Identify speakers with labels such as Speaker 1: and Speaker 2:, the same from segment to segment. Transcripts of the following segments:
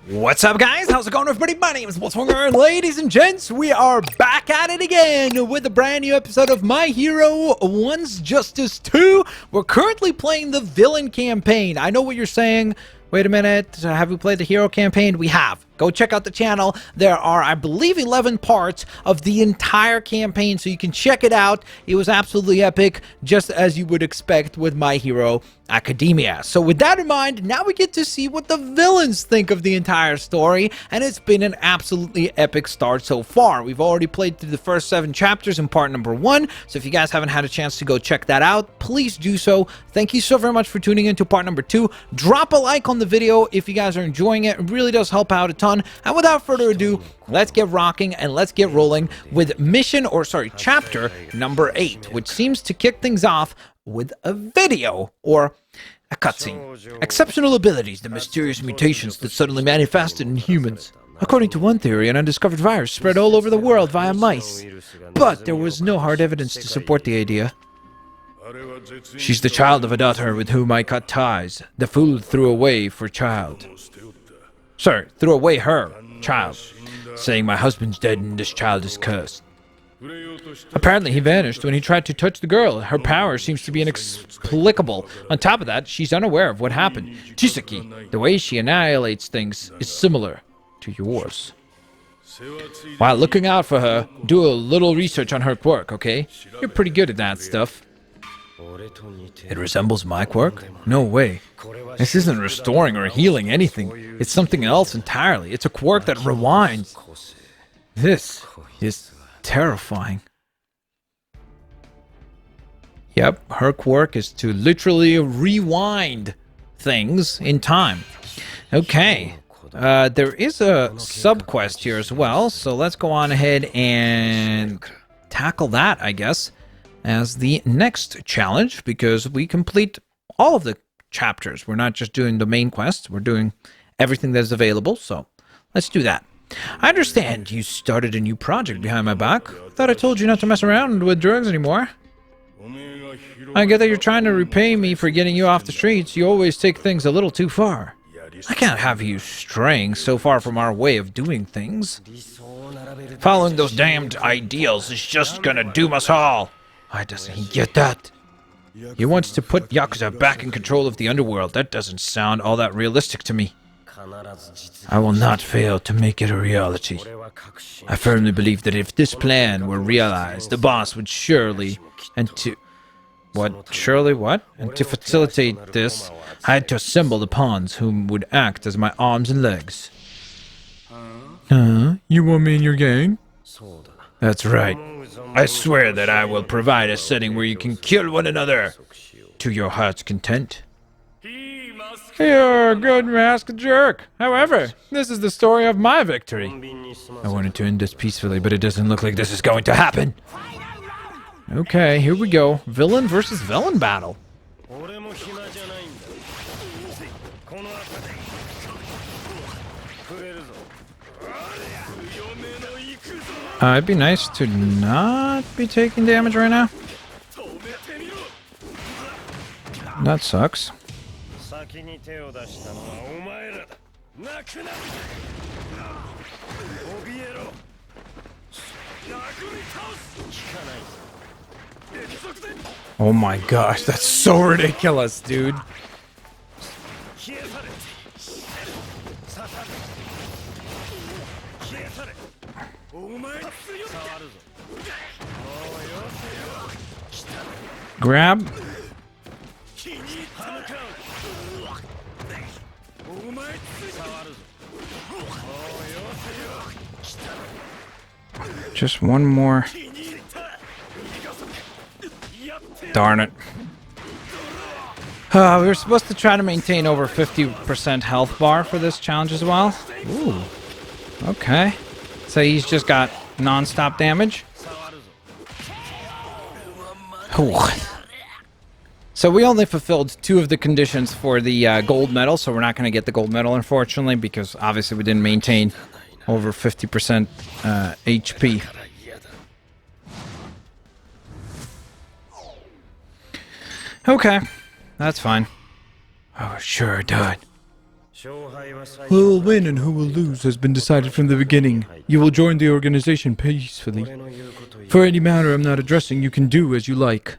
Speaker 1: What's up, guys? How's it going, everybody? My name is Wolfswanger, and ladies and gents, we are back at it again with a brand new episode of My Hero One's Justice 2. We're currently playing the villain campaign. I know what you're saying. Wait a minute, have we played the hero campaign? We have. Go check out the channel. There are, I believe, 11 parts of the entire campaign, so you can check it out. It was absolutely epic, just as you would expect with My Hero Academia. So with that in mind, now we get to see what the villains think of the entire story, and it's been an absolutely epic start so far. We've already played through the first 7 chapters in part number 1, so if you guys haven't had a chance to go check that out, please do so. Thank you so very much for tuning in to part number 2. Drop a like on the video if you guys are enjoying it. It really does help out a ton. And without further ado, let's get rocking and let's get rolling with chapter number 8, which seems to kick things off with a video, or a cutscene. Exceptional abilities, the mysterious mutations that suddenly manifested in humans. According to one theory, an undiscovered virus spread all over the world via mice. But there was no hard evidence to support the idea. She's the child of a daughter with whom I cut ties. The fool threw away her child, saying my husband's dead and this child is cursed. Apparently he vanished when he tried to touch the girl. Her power seems to be inexplicable. On top of that, she's unaware of what happened. Chisaki, the way she annihilates things is similar to yours. While looking out for her, do a little research on her quirk, okay? You're pretty good at that stuff. It resembles my quirk? No way. This isn't restoring or healing anything. It's something else entirely. It's a quirk that rewinds. This is terrifying. Yep, her quirk is to literally rewind things in time. Okay. There is a sub-quest here as well, so let's go on ahead and tackle that, I guess, as the next challenge, because we complete all of the chapters. We're not just doing the main quest, we're doing everything that's available, so let's do that. I understand you started a new project behind my back. Thought I told you not to mess around with drugs anymore. I get that you're trying to repay me for getting you off the streets. You always take things a little too far. I can't have you straying so far from our way of doing things. Following those damned ideals is just gonna doom us all. Why doesn't he get that? He wants to put Yakuza back in control of the underworld. That doesn't sound all that realistic to me. I will not fail to make it a reality. I firmly believe that if this plan were realized, the boss would surely, and to facilitate this, I had to assemble the pawns whom would act as my arms and legs. You want me in your gang? That's right. I swear that I will provide a setting where you can kill one another to your heart's content. You're a good masked jerk. However, this is the story of my victory. I wanted to end this peacefully, but it doesn't look like this is going to happen. Okay, here we go. Villain versus villain battle. It'd be nice to not be taking damage right now. That sucks. Oh my gosh, that's so ridiculous, dude. Grab. Just one more. Darn it. We were supposed to try to maintain over 50% health bar for this challenge as well. Ooh. Okay. So he's just got non-stop damage. Ooh. So we only fulfilled 2 of the conditions for the gold medal, so we're not going to get the gold medal, unfortunately, because obviously we didn't maintain over 50% HP. Okay, that's fine. Oh, sure, dude. Who will win and who will lose has been decided from the beginning. You will join the organization peacefully. For any matter I'm not addressing, you can do as you like.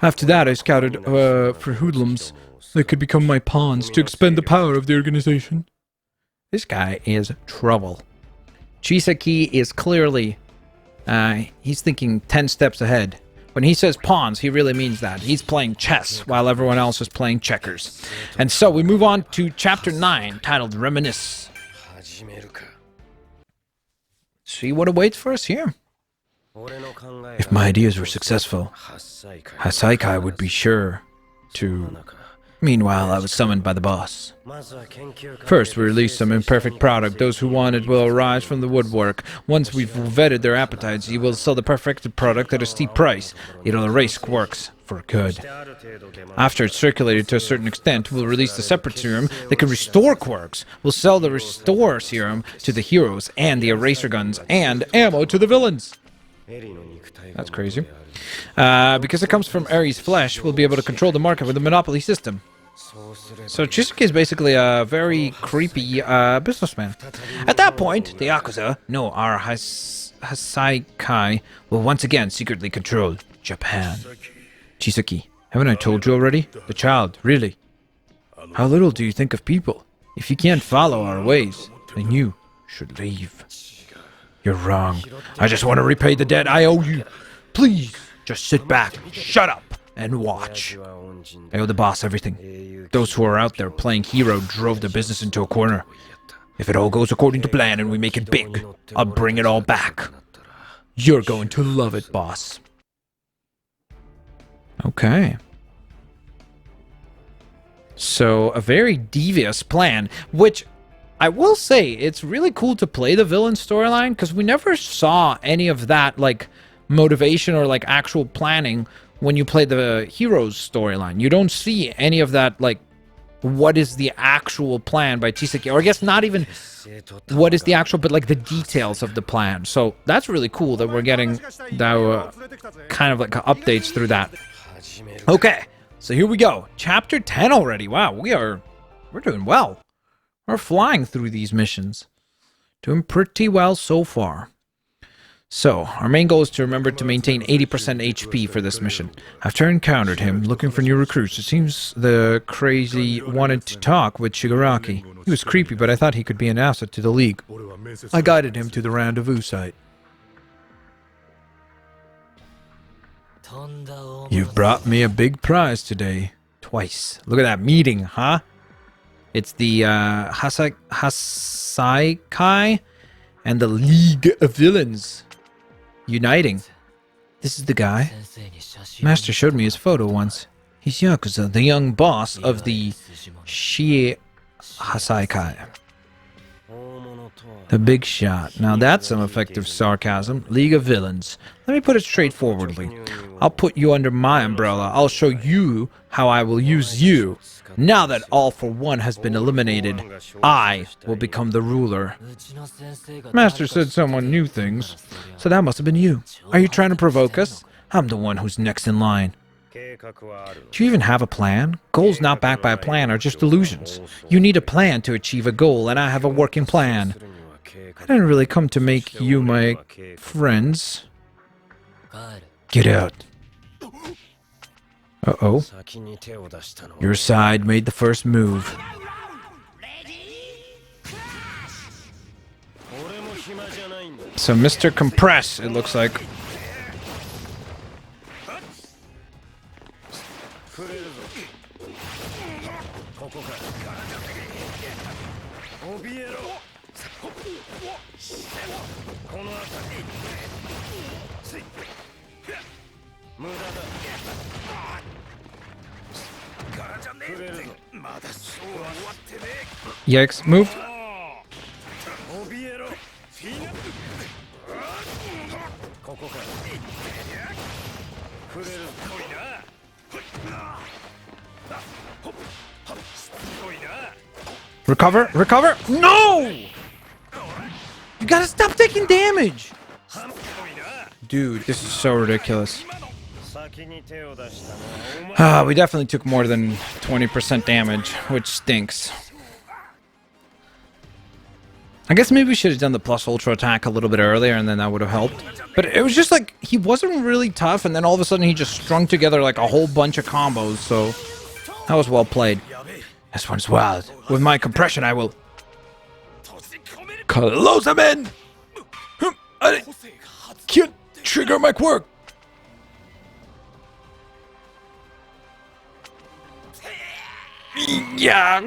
Speaker 1: After that, I scouted for hoodlums that could become my pawns to expend the power of the organization. This guy is trouble. Chisaki is clearly, he's thinking 10 steps ahead. When he says pawns, he really means that. He's playing chess while everyone else is playing checkers. And so we move on to Chapter 9, titled Reminisce. See what awaits for us here. If my ideas were successful, Hasaikai would be sure to... Meanwhile, I was summoned by the boss. First, we release some imperfect product. Those who want it will arise from the woodwork. Once we've vetted their appetites, you will sell the perfected product at a steep price. It'll erase quirks for good. After it's circulated to a certain extent, we'll release the separate serum that can restore quirks. We'll sell the restore serum to the heroes and the eraser guns and ammo to the villains. That's crazy. Because it comes from Ares' flesh, we'll be able to control the market with a monopoly system. So Chisaki is basically a very creepy businessman. At that point, the Yakuza, no, our Hasaikai, will once again secretly control Japan. Chisaki, haven't I told you already? The child, really? How little do you think of people? If you can't follow our ways, then you should leave. You're wrong. I just want to repay the debt I owe you. Please, just sit back, shut up, and watch. I owe the boss everything. Those who are out there playing hero drove the business into a corner. If it all goes according to plan and we make it big, I'll bring it all back. You're going to love it, boss. Okay. So, a very devious plan, which I will say, it's really cool to play the villain storyline, because we never saw any of that, like, motivation or, like, actual planning when you play the hero's storyline. You don't see any of that, like, what is the actual plan by Chisaki, or I guess not even what is the actual, but, like, the details of the plan. So, that's really cool that we're getting that, kind of, like, updates through that. Okay, so here we go. Chapter 10 already. Wow, we're doing well. We're flying through these missions. Doing pretty well so far. So, our main goal is to remember to maintain 80% HP for this mission. After I encountered him, looking for new recruits, it seems the crazy wanted to talk with Shigaraki. He was creepy, but I thought he could be an asset to the League. I guided him to the rendezvous site. You've brought me a big prize today. Twice. Look at that meeting, huh? It's the Hasaikai and the League of Villains uniting. This is the guy. Master showed me his photo once. He's Yakuza, the young boss of the Hasaikai. The big shot. Now that's some effective sarcasm. League of Villains. Let me put it straightforwardly. I'll put you under my umbrella. I'll show you how I will use you. Now that All for One has been eliminated, I will become the ruler. Master said someone knew things, so that must have been you. Are you trying to provoke us? I'm the one who's next in line. Do you even have a plan? Goals not backed by a plan are just illusions. You need a plan to achieve a goal, and I have a working plan. I didn't really come to make you my friends. Get out. Uh-oh. Your side made the first move. So Mr. Compress, it looks like. Yikes, move. Recover, recover. No! You gotta stop taking damage. Dude, this is so ridiculous. We definitely took more than 20% damage, which stinks. I guess maybe we should have done the plus ultra attack a little bit earlier, and then that would have helped. But it was just like, he wasn't really tough, and then all of a sudden he just strung together like a whole bunch of combos, so that was well played. This one's wild. With my compression, I will close him in! I can't trigger my quirk! Yeah!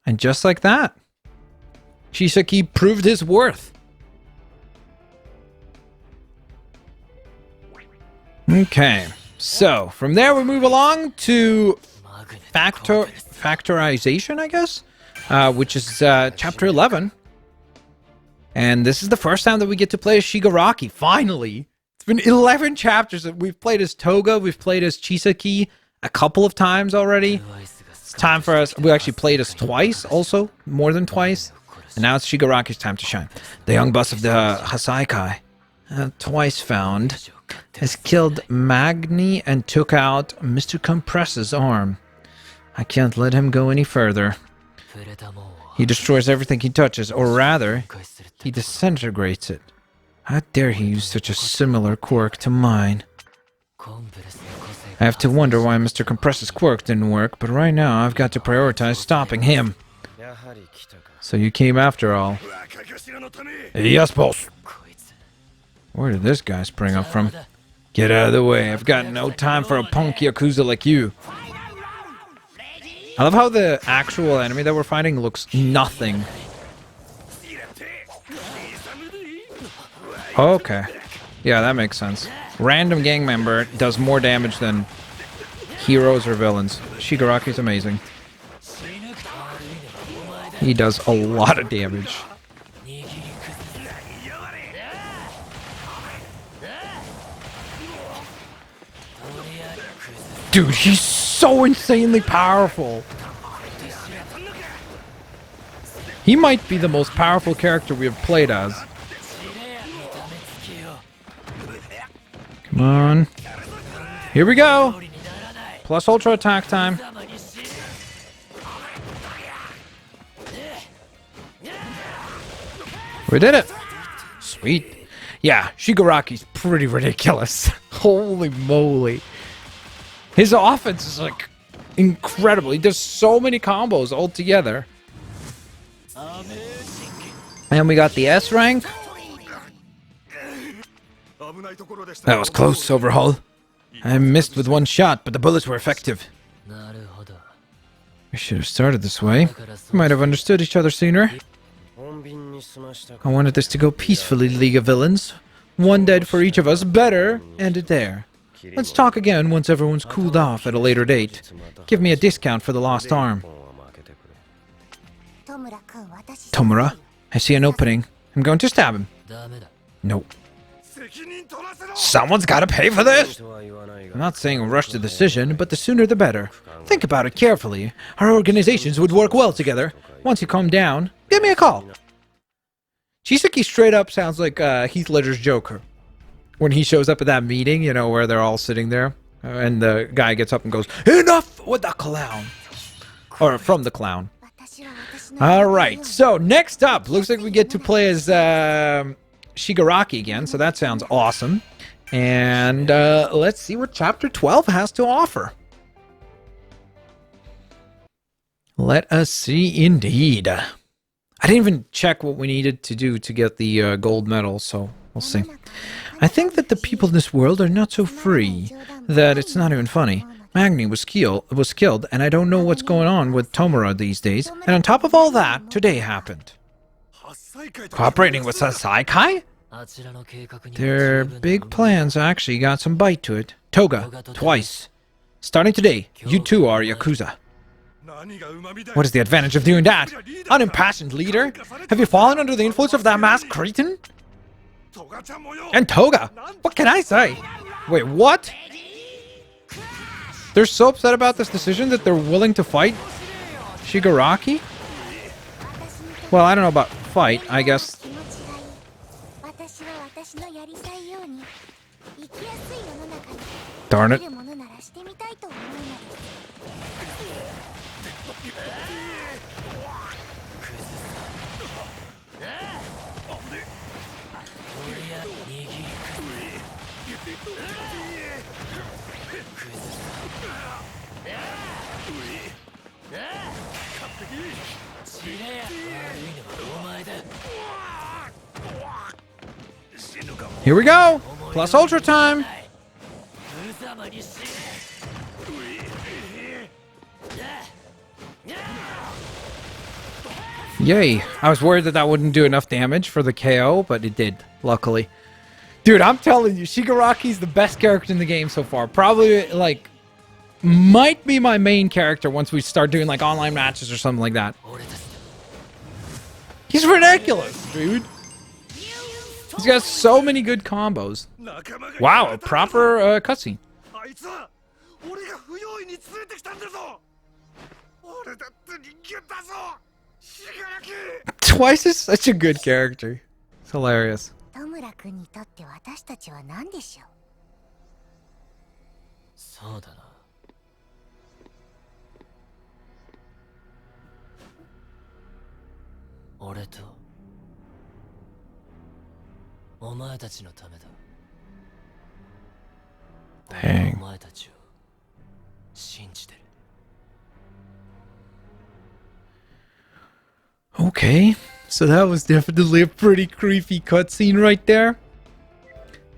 Speaker 1: And just like that, Chisaki proved his worth. Okay, so from there we move along to factorization, I guess, which is chapter 11. And this is the first time that we get to play as Shigaraki, finally. It's been 11 chapters. We've played as Toga, we've played as Chisaki a couple of times already. It's time for us. We actually played as twice also, more than twice. And now it's Shigaraki's time to shine. The young boss of the Hasaikai, twice found, has killed Magni and took out Mr. Compress's arm. I can't let him go any further. He destroys everything he touches, or rather, he disintegrates it. How dare he use such a similar quirk to mine? I have to wonder why Mr. Compress's quirk didn't work, but right now I've got to prioritize stopping him. So you came after all. Yes, boss. Where did this guy spring up from? Get out of the way. I've got no time for a punk Yakuza like you. I love how the actual enemy that we're fighting looks nothing. Okay. Yeah, that makes sense. Random gang member does more damage than heroes or villains. Shigaraki's amazing. He does a lot of damage. Dude, he's so insanely powerful. He might be the most powerful character we have played as. Come on. Here we go. Plus ultra attack time. We did it. Sweet. Yeah, Shigaraki's pretty ridiculous. Holy moly. His offense is like incredible. He does so many combos all together. And we got the S rank. That was close, Overhaul. I missed with one shot, but the bullets were effective. We should have started this way. We might have understood each other sooner. I wanted this to go peacefully, League of Villains. One dead for each of us, better, end it there. Let's talk again once everyone's cooled off at a later date. Give me a discount for the lost arm. Tomura, I see an opening. I'm going to stab him. Nope. Someone's gotta pay for this! I'm not saying rush the decision, but the sooner the better. Think about it carefully. Our organizations would work well together. Once you calm down, give me a call. Chisaki straight up sounds like Heath Ledger's Joker. When he shows up at that meeting, you know, where they're all sitting there, and the guy gets up and goes, "Enough with the clown!" Or from the clown. Alright, so next up, looks like we get to play as Shigaraki again, so that sounds awesome. And let's see what Chapter 12 has to offer. Let us see indeed. I didn't even check what we needed to do to get the gold medal, so we'll see. I think that the people in this world are not so free that it's not even funny. Magni was killed, and I don't know what's going on with Tomura these days. And on top of all that, today happened. Cooperating with Sasaikai? Their big plans actually got some bite to it. Toga, twice. Starting today, you too are Yakuza. What is the advantage of doing that? Unimpassioned leader? Have you fallen under the influence of that masked cretin? And Toga! What can I say? Wait, what? They're so upset about this decision that they're willing to fight Shigaraki? Well, I don't know about fight, I guess. Darn it. Here we go! Plus Ultra time! Yay. I was worried that that wouldn't do enough damage for the KO, but it did, luckily. Dude, I'm telling you, Shigaraki's the best character in the game so far. Probably, like, might be my main character once we start doing, like, online matches or something like that. He's ridiculous, dude. He's got so many good combos. Wow, a proper cutscene. Twice is such a good character. It's hilarious. Dang. Okay, so that was definitely a pretty creepy cutscene right there.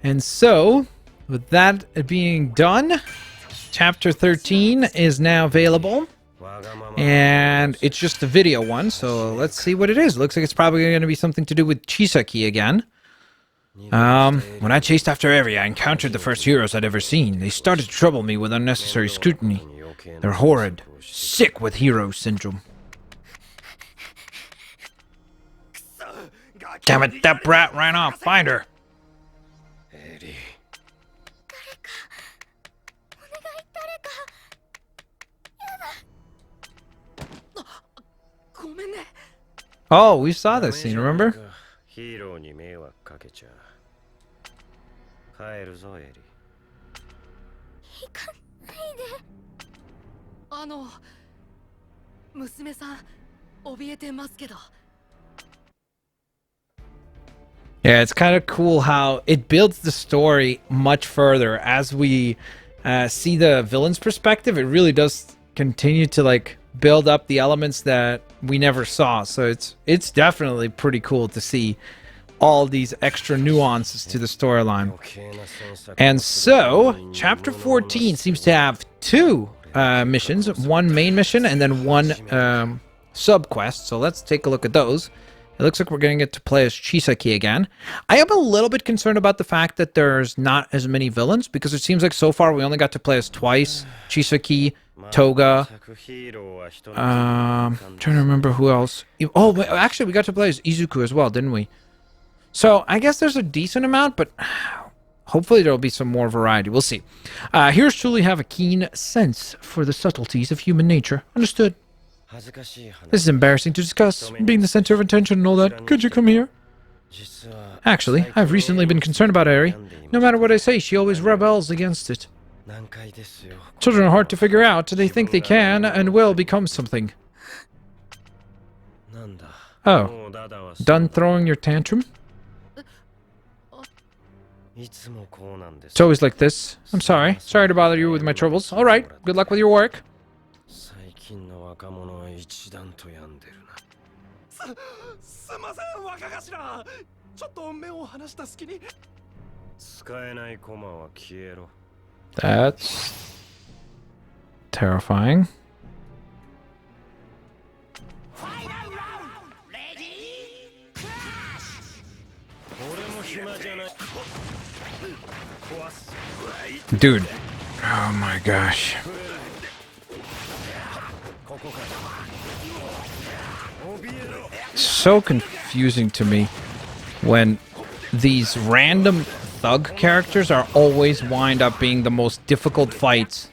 Speaker 1: And so, with that being done, Chapter 13 is now available. And it's just a video one, so let's see what it is. Looks like it's probably going to be something to do with Chisaki again. When I chased after Eri, I encountered the first heroes I'd ever seen. They started to trouble me with unnecessary scrutiny. They're horrid, sick with hero syndrome. Damn it, that brat ran off. Find her. Oh, we saw this scene, remember? Yeah, it's kind of cool how it builds the story much further as we see the villain's perspective. It really does continue to like build up the elements that we never saw. So it's definitely pretty cool to see all these extra nuances to the storyline. And so, Chapter 14 seems to have two missions, one main mission and then one sub-quest. So let's take a look at those. It looks like we're going to get to play as Chisaki again. I am a little bit concerned about the fact that there's not as many villains, because it seems like so far we only got to play as twice. Chisaki, Toga. Trying to remember who else. Oh, actually, we got to play as Izuku as well, didn't we? So I guess there's a decent amount, but hopefully there'll be some more variety. We'll see. Heroes truly have a keen sense for the subtleties of human nature. Understood. This is embarrassing to discuss, being the center of attention and all that. Could you come here? Actually, I've recently been concerned about Eri. No matter what I say, she always rebels against it. Children are hard to figure out. They think they can and will become something. Oh, done throwing your tantrum? It's always like this. I'm sorry. Sorry to bother you with my troubles. Alright, good luck with your work. That's terrifying. Dude. Oh my gosh. So confusing to me when these random thug characters are always wind up being the most difficult fights.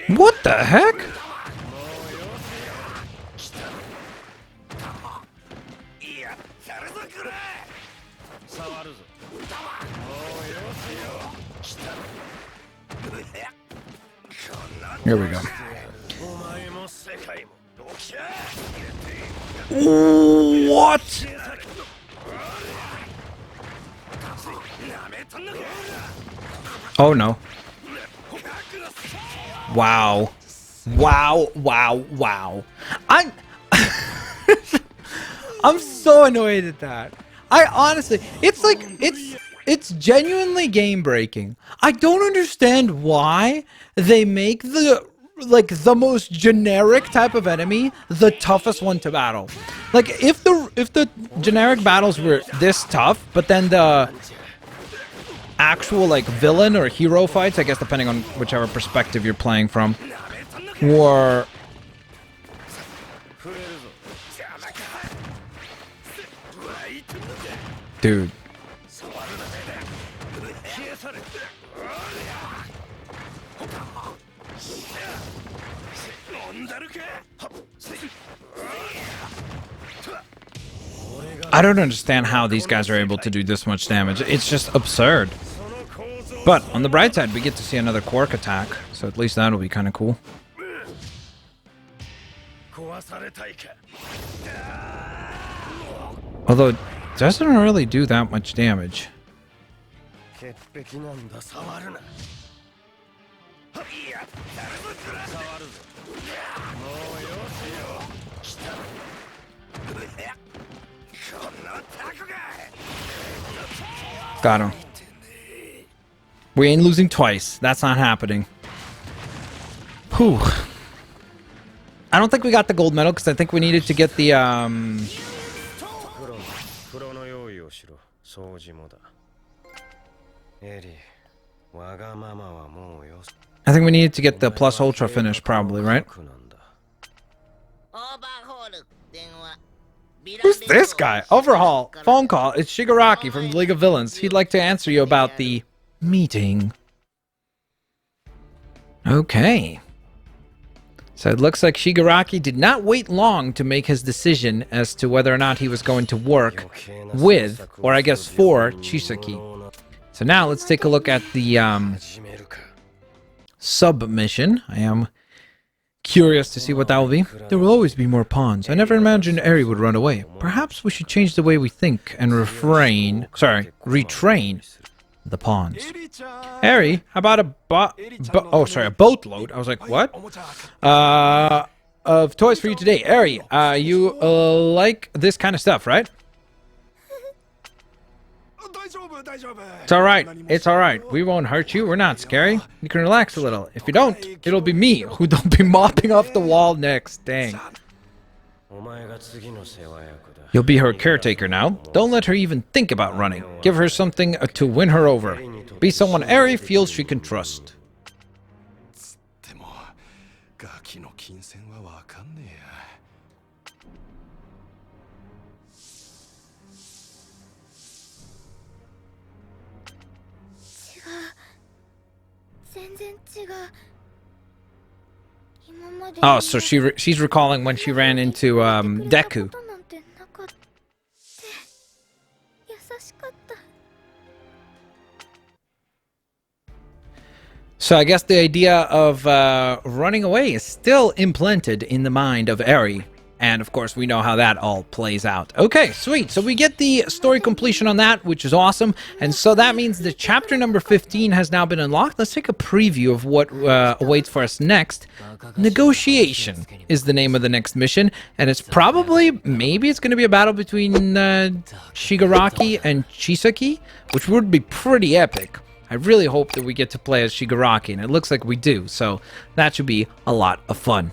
Speaker 1: What the heck? Here we go. What? Oh no. Wow. Wow, wow, wow. I'm I'm so annoyed at that. I honestly, it's like, it's genuinely game breaking. I don't understand why they make the most generic type of enemy the toughest one to battle. Like if the generic battles were this tough, but then the actual like villain or hero fights, I guess depending on whichever perspective you're playing from, were dude. I don't understand how these guys are able to do this much damage. It's just absurd. But on the bright side, we get to see another quirk attack, so at least that'll be kind of cool. Although it doesn't really do that much damage. Got him. We ain't losing twice. That's not happening. Whew. I don't think we got the gold medal because I think we needed to get the I think we needed to get the plus ultra finish probably, right? Who's this guy? Overhaul. Phone call. It's Shigaraki from the League of Villains. He'd like to answer you about the meeting. Okay. So it looks like Shigaraki did not wait long to make his decision as to whether or not he was going to work with, or I guess for, Chisaki. So now let's take a look at the submission. I am curious to see what that will be. There will always be more pawns. I never imagined Eri would run away. Perhaps we should change the way we think and retrain the pawns. Eri, how about a boatload? I was like, what? Of toys for you today. Eri, you like this kind of stuff, right? It's alright. It's alright. We won't hurt you. We're not scary. You can relax a little. If you don't, it'll be me who don't be mopping off the wall next. Dang. You'll be her caretaker now. Don't let her even think about running. Give her something to win her over. Be someone Eri feels she can trust. Oh, so she's recalling when she ran into Deku. So I guess the idea of running away is still implanted in the mind of Eri. And of course, we know how that all plays out. Okay, sweet. So we get the story completion on that, which is awesome. And so that means that chapter number 15 has now been unlocked. Let's take a preview of what awaits for us next. Negotiation is the name of the next mission. And it's probably, maybe it's going to be a battle between Shigaraki and Chisaki, which would be pretty epic. I really hope that we get to play as Shigaraki, and it looks like we do. So that should be a lot of fun.